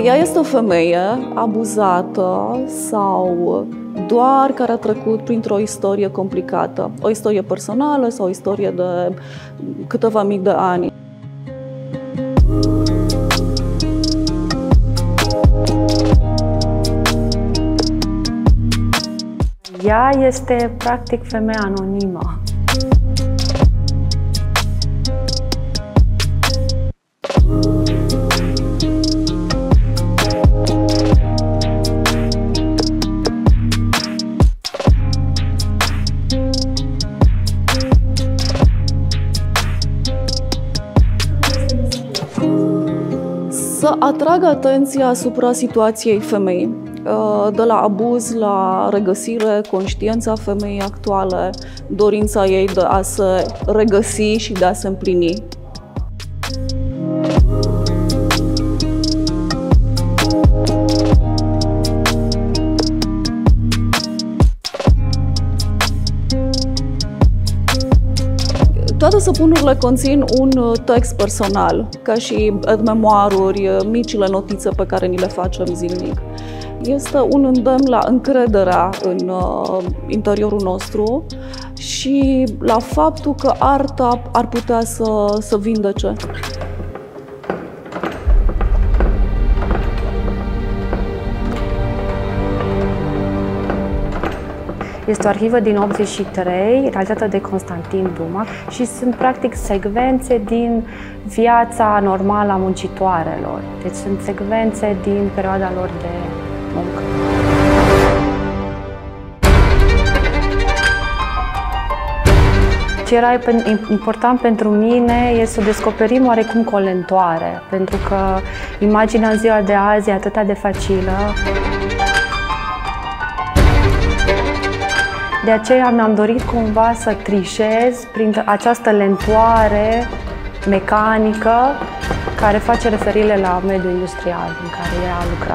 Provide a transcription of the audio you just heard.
Ea este o femeie abuzată sau doar care a trecut printr-o istorie complicată, o istorie personală sau o istorie de câteva mii de ani. Ea este practic femeia anonimă. Să atragă atenția asupra situației femeii, de la abuz la regăsire, conștiința femeii actuale, dorința ei de a se regăsi și de a se împlini. Toate săpunurile conțin un text personal, ca și memoaruri, micile notițe pe care ni le facem zilnic. Este un îndemn la încrederea în interiorul nostru și la faptul că arta ar putea să vindece. Este o arhivă din 83, realizată de Constantin Duma și sunt practic secvențe din viața normală a muncitoarelor. Deci sunt secvențe din perioada lor de muncă. Ce era important pentru mine este să descoperim oarecum colentoare, pentru că imaginea în ziua de azi e atât de facilă. De aceea mi-am dorit cumva să trișez prin această lentoare mecanică care face referire la mediul industrial în care ea lucra.